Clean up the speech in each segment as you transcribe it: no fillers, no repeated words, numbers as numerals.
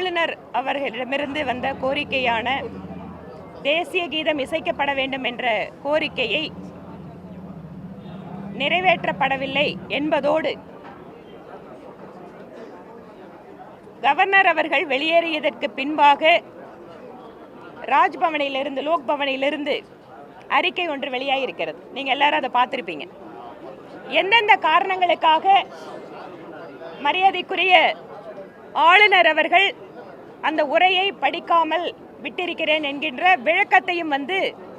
ஆளுநர் அவர்களிடமிருந்து வந்த கோரிக்கையான தேசிய கீதம் இசைக்கப்பட வேண்டும் என்ற கோரிக்கையை நிறைவேற்றப்படவில்லை என்பதோடு கவர்னர் அவர்கள் வெளியேறியதற்கு பின்பாக ராஜ்பவனிலிருந்து லோக்பவனிலிருந்து அறிக்கை ஒன்று வெளியாகியிருக்கிறது. நீங்க எல்லாரும் அதை பார்த்திருப்பீங்க. எந்தெந்த காரணங்களுக்காக மரியாதைக்குரிய ஆளுநர் அந்த உரையை படிக்காமல் விட்டிருக்கிறேன் என்கின்ற விளக்கத்தையும்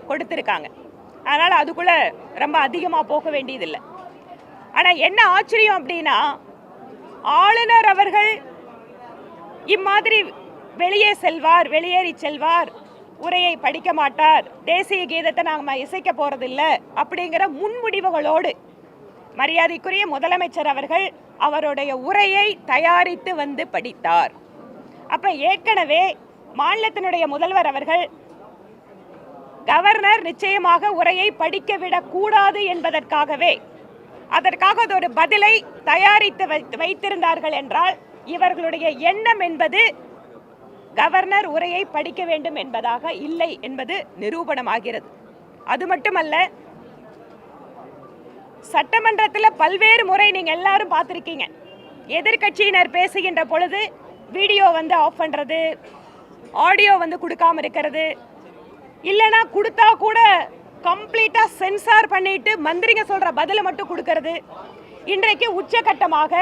கொடுத்திருக்காங்க. அதனால் அதுக்குள்ள ரொம்ப அதிகமாக போக வேண்டியதில்லை. ஆனால் என்ன ஆச்சரியம் அப்படின்னா, ஆளுநர் அவர்கள் இம்மாதிரி வெளியேறி செல்வார், உரையை படிக்க மாட்டார், தேசிய கீதத்தை நாங்கள் இசைக்க போறதில்ல அப்படிங்கிற முன்முடிவுகளோடு மரியாதைக்குரிய முதலமைச்சர் அவர்கள் அவருடைய உரையை தயாரித்து படித்தார். அப்ப ஏற்கனவே மாநிலத்தினுடைய முதல்வர் அவர்கள் கவர்னர் நிச்சயமாக உரையை படிக்க விடக்கூடாது என்பதற்காகவே அதற்காக ஒரு பதிலை தயாரித்து வைத்திருந்தார்கள் என்றால், இவர்களுடைய எண்ணம் என்பது கவர்னர் உரையை படிக்க வேண்டும் என்பதாக இல்லை என்பது நிரூபணமாகிறது. அது மட்டுமல்ல, சட்டமன்றத்தில் பல்வேறு முறை நீங்க எல்லாரும் பார்த்திருக்கீங்க, எதிர்கட்சியினர் பேசுகின்ற பொழுது வீடியோ ஆஃப் பண்றது, ஆடியோ கொடுக்காம இருக்கிறது, இல்லைன்னா கொடுத்தா கூட கம்ப்ளீட்டா சென்சார் பண்ணிட்டு மந்திரிங்க சொல்ற பதில மட்டும் கொடுக்கிறது. இன்றைக்கு உச்சகட்டமாக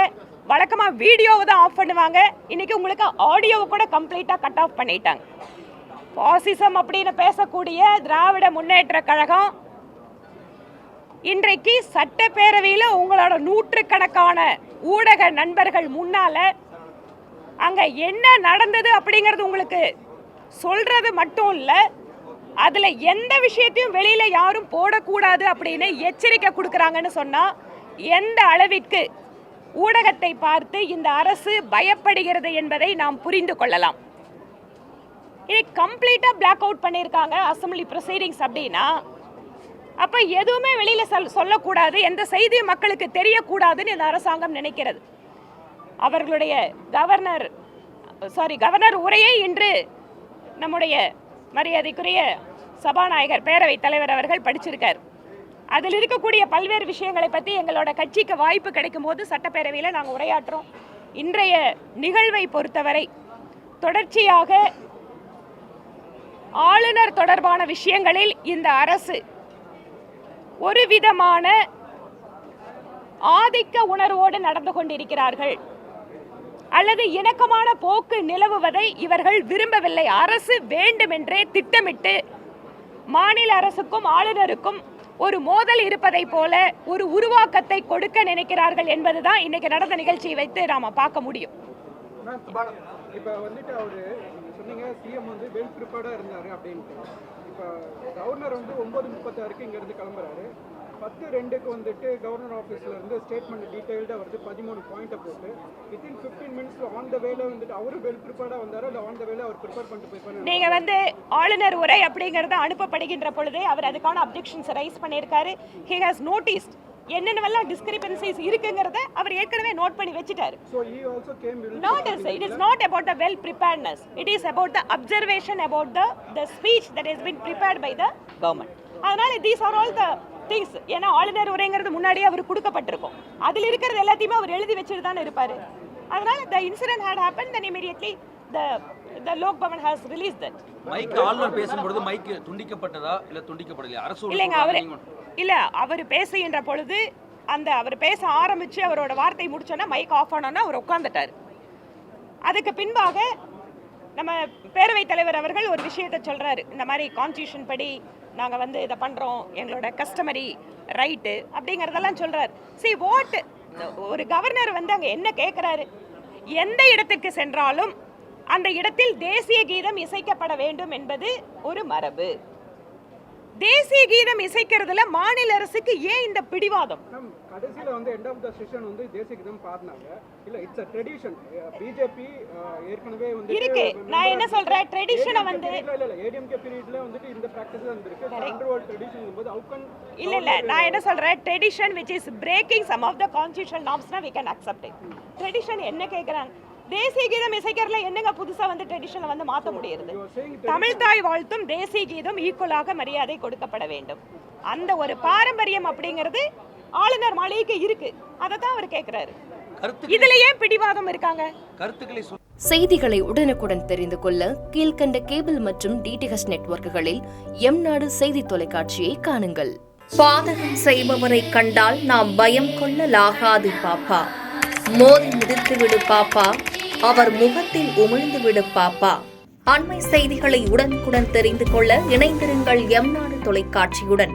வழக்கமா வீடியோவை தான் ஆஃப் பண்ணுவாங்க, இன்னைக்கு உங்களுக்கு ஆடியோவை கூட கம்ப்ளீட்டா கட் ஆஃப் பண்ணிட்டாங்க. பாசிசம் அப்படின்னு பேசக்கூடிய திராவிட முன்னேற்ற கழகம் இன்றைக்கு சட்டப்பேரவையில் உங்களோட நூற்றுக்கணக்கான ஊடக நண்பர்கள் முன்னால அங்க என்ன நடந்தது அப்படிங்கிறது உங்களுக்கு சொல்றது மட்டும் இல்ல, அதுல எந்த விஷயத்தையும் வெளியில யாரும் போடக்கூடாது அப்படின்னு எச்சரிக்கை கொடுக்கறாங்கன்னு சொன்னா, எந்த அளவிற்கு ஊடகத்தை பார்த்து இந்த அரசு பயப்படுகிறது என்பதை நாம் புரிந்து கொள்ளலாம். இது கம்ப்ளீட்டா பிளாக் அவுட் பண்ணியிருக்காங்க அசம்பிளி ப்ரொசீடிங்ஸ் அப்படின்னா, அப்ப எதுவுமே வெளியில சொல்லக்கூடாது, எந்த செய்தியும் மக்களுக்கு தெரியக்கூடாதுன்னு இந்த அரசாங்கம் நினைக்கிறது. அவர்களுடைய கவர்னர் உரையை இன்று நம்முடைய மரியாதைக்குரிய சபாநாயகர் பேரவைத் தலைவர் அவர்கள் படிச்சிருக்கார். அதில் இருக்கக்கூடிய பல்வேறு விஷயங்களை பற்றி எங்களோட கட்சிக்கு வாய்ப்பு கிடைக்கும் போது சட்டப்பேரவையில் நாங்கள் உரையாற்றோம். இன்றைய நிகழ்வை பொறுத்தவரை தொடர்ச்சியாக ஆளுநர் தொடர்பான விஷயங்களில் இந்த அரசு ஒரு விதமான ஆதிக்க உணர்வோடு நடந்து கொண்டிருக்கிறார்கள், அல்லது இணக்கமான போக்கு நிலவுவதை இவர்கள் விரும்பவில்லை. அரசு வேண்டுமென்றே திட்டமிட்டு மாநில அரசுக்கும் ஆளுநருக்கும் ஒரு மோதல் இருப்பதை போல ஒரு உருவாக்கத்தை கொடுக்க நினைக்கிறார்கள் என்பதுதான் இன்னைக்கு நடந்த நிகழ்ச்சியை வைத்து நாம பார்க்க முடியும். இப்ப அவரு சொன்னீங்க சிஎம் வெல் ப்ரிப்பேர்டா இருந்தாரு அப்படின்ட்டு. இப்ப கவர்னர் 9:36 இங்க இருந்து கிளம்புறாரு. 10:02 கவர்னர் ஆஃபீஸ்ல இருந்து ஸ்டேட்மெண்ட் டீடைல்டா 13 பாயிண்ட போட்டு வித்தின் 15 மினிட்ஸ் ஆன் த வேல அவரு வெல் ப்ரிப்பேர்டா வந்தாரு, இல்ல ஆன் த வேல அவர் ப்ரிப்பேர் பண்ணிட்டு போய் நீங்க ஆளுநர் உரை அப்படிங்கறது அனுப்பப்படுகின்ற பொழுது அவர் அதுக்கான அப்ஜெக்ஷன்ஸ் ரைஸ் பண்ணியிருக்காரு. he has noticed என்னென்னவெல்லாம் டிஸ்கிரிபன்சிஸ் இருக்குங்கிறத அவர் ஏற்கனவே நோட் பண்ணி வச்சிட்டாரு. So he also came it is not about the well preparedness, it is about the observation about the speech that has been prepared by the government. அதனால these are all the things. ஏன்னா ஆளுநர் உரைங்கிறது முன்னாடியே அவர் கொடுக்கப்பட்டிருக்கும், அதில் இருக்கிறது எல்லாத்தையுமே அவர் எழுதி வச்சுட்டு தானே இருப்பாரு. அதனால the incident had happened, then immediately the Lok Bhavan has released that. Mic ஆளுநர் பேசும்போது மைக் துண்டிக்கப்பட்டதா இல்ல துண்டிக்கப்படலையா? அரசு இல்ல அவர் பேசுகின்ற பொழுது அவர் பேச ஆரம்பிச்சு அவரோட வார்த்தை முடிச்சோன்னா மைக் ஆஃப் ஆனோன்னா அவர் உட்கார்ந்துட்டார். அதுக்கு பின்பாக நம்ம பேரவைத் தலைவர் அவர்கள் ஒரு விஷயத்தை சொல்றாரு, இந்த மாதிரி கான்ஸ்டிடியூஷன் படி நாங்கள் இதை பண்றோம், எங்களோட கஸ்டமரி ரைட்டு அப்படிங்கறதெல்லாம் சொல்றாரு. see what ஒரு கவர்னர் அங்க என்ன கேட்கிறாரு, எந்த இடத்துக்கு சென்றாலும் அந்த இடத்தில் தேசிய கீதம் இசைக்கப்பட வேண்டும் என்பது ஒரு மரபு. தேசிய கீதம் இசைக்கிறதுல மாநில அரசுக்கு ஏன் இந்த பிடிவாதம்? கடைசில எண்ட் ஆஃப் தி செஷன் தேசிய கீதம் பாடுனாங்க. இல்ல இட்ஸ் a tradition. பிஜேபி ஏற்கனவே இருக்கு. நான் என்ன சொல்றேன், ட்ரெடிஷனை இல்ல ஏடிஎம்கே பீரியட்ல இந்த பிராக்டீஸ் இருந்திருக்கு. அண்டர்வர்ல்ட் ட்ரெடிஷன் போது அவுக்கன் இல்ல நான் என்ன சொல்றேன், tradition which is breaking some of the constitutional norms we can accept it. Tradition என்ன கேக்குறாங்க, தேசிய கீதம் இசைக்கிறதுல என்னங்க புதுசா வந்து ட்ரெடிஷனை வந்து மாற்ற முடியுது? தமிழ் தாய் வாழ்த்தும் தேசிய கீதம் ஈக்குவலாக மரியாதை கொடுக்கப்பட வேண்டும். அந்த ஒரு பாரம்பரியம் அப்படிங்கிறது ஆளுநர் மாளிகைக்கு இருக்கு. அதை தான் அவர் கேட்கிறாரு. இதுல ஏன் பிடிவாதம் இருக்காங்க? கருத்துக்களை செய்திகளை உடனுக்குடன் தெரிந்து கொள்ள கீழ்கண்ட கேபிள் மற்றும் டிடிஹெச் நெட்வொர்க்குகளில் எம்நாடு செய்தி தொலைக்காட்சியை காணுங்கள். பாதகம் செய்பவரை கண்டால் நாம் பயம் கொள்ளலாகாது பாப்பா. மோதி மிதித்து விடு பாப்பா, அவர் முகத்தில் உமிழ்ந்து விடு பாப்பா. அண்மை செய்திகளை உடனுக்குடன் தெரிந்து கொள்ள இணைந்திருங்கள் எம்நாடு தொலைக்காட்சியுடன்.